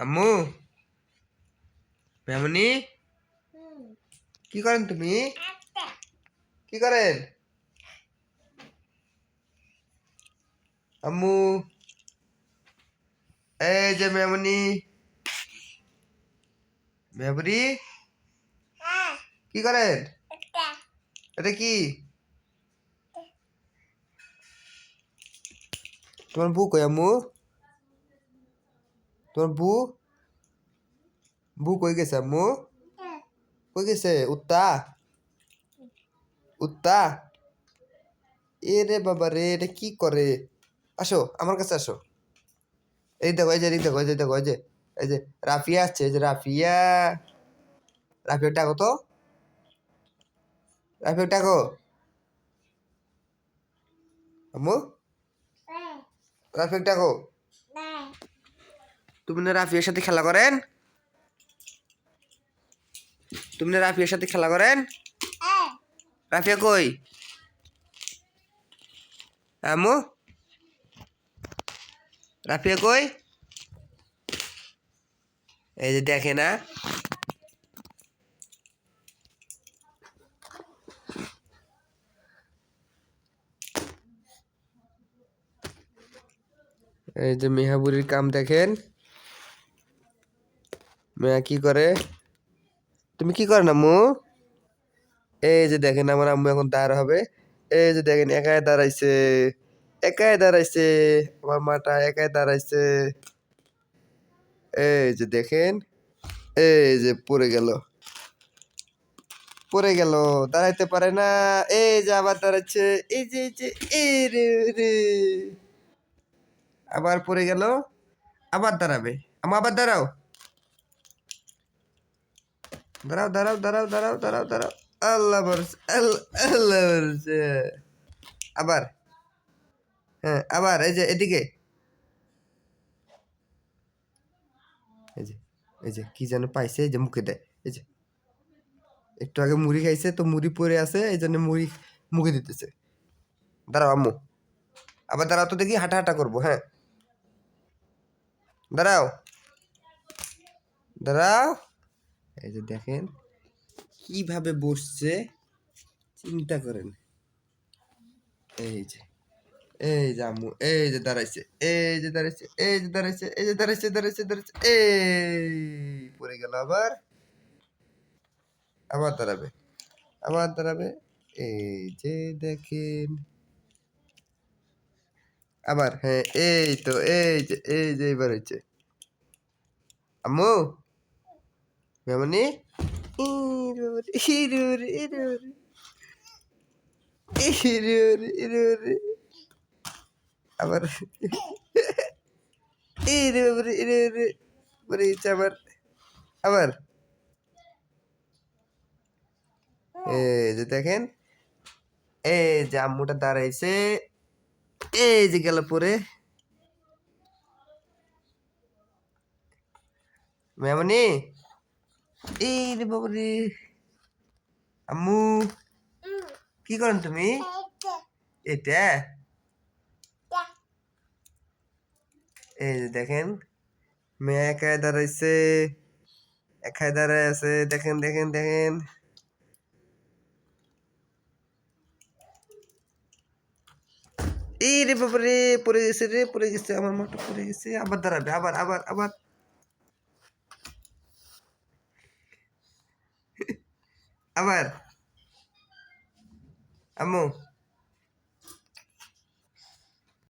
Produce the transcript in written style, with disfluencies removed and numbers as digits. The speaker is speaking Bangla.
আম্মু, মেমনি, কি করেন তুমি? কি করেন আম্মু? এই যে মেমনি, মেমনি, কি করেন? এটা কি? তোমার বউ কই আম্মু? তোমার বউ বউ কই গেছে আম্মু? কই গেছে? উত্তা উত্তা এ রে বাবা রে, এটা কি করে? আসো আমার কাছে আসো। এই দেখো, এই যে এই দেখো, এই যে দেখো, এই যে রাফিয়া আসছে, এই যে রাফিয়া। রাফিয়া ডাকো তো, রাফিয়া ডাকো আম্মু। রাফিয়া ডাকো। তুমি না রাফিয়ার সাথে খেলা করেন? তুমি না রাফিয়ার সাথে খেলা করেন? রাফিয়া কই আম্মু? রাফিয়া কই? এই যে দেখে না, এই যে মেহাবুরির কাম দেখেন। মেয়া কি করে? তুমি কি করেন আম্মু? এই যে দেখেন আমার আম্মু এখন দাঁড় হবে। এই যে দেখেন একাই দাঁড়াইছে, একাই দাঁড়াইছে, আমার মাটা একাই দাঁড়াইছে। এই যে দেখেন, এই যে পড়ে গেল, পড়ে গেল, দাঁড়াইতে পারে না। এই যে আবার দাঁড়াচ্ছে, এই যে এই যে, এই রে রে, আবার পড়ে গেল, আবার দাঁড়াবে। আম্মু আবার দাঁড়াও, দাঁড়াও দাঁড়াও দাঁড়াও দাঁড়াও দাঁড়াও দাঁড়াও। আল্লাহ ভরসা, আল্লাহ আল্লাহ ভরসা। আবার, হ্যাঁ আবার, এই যে এদিকে, এই যে এই যে কি যেন পাইছে, এই যে মুখে দেয়, এই যে একটু আগে মুড়ি খাইছে তো, মুড়ি পরে আছে, এই জন্য মুড়ি মুখে দিতেছে। দাঁড়াও আম্মু, আবার দাঁড়াও তো দেখি, হাঁটা হাঁটা করবো, হ্যাঁ দাঁড়াও, দাঁড়াও। এই যে দেখেন কিভাবে বসছে, চিন্তা করেন। এই যে, এই যে আম্মু, এই যে দাঁড়াইছে, এই যে দাঁড়াইছে, এই যে দাঁড়াইছে, এই যে দাঁড়াইছে দাঁড়াইছে দাঁড়াইছে, এই পড়ে গেল আবার, আবার দাঁড়াবে, আবার দাঁড়াবে। এই যে দেখেন, আবার, হ্যাঁ এই তো, এই যে এবার হচ্ছে। আম্মু, মেমনি, ইরুর ইরুর, ইরুর ইরুর, আবার ইরুর ইরুর, পরে গেছে আবার, আবার এই যে দেখেন, এই যে আম্মুটা দাঁড়াইছে, এই যে গেল পরে। মেমনি, এই রে বাবা রে, আম্মু কি করেন তুমি? এটা, এই যে দেখেন, মেয়ে একাই দাঁড়াইছে, একাই দাঁড়ায় আছে, দেখেন দেখেন দেখেন। এই রে বাবা রে, পড়ে গেছে রে, পড়ে গেছে, আমার মাটা পড়ে গেছে, আবার দাঁড়াবে, আবার আবার আবার, আবার আম্মু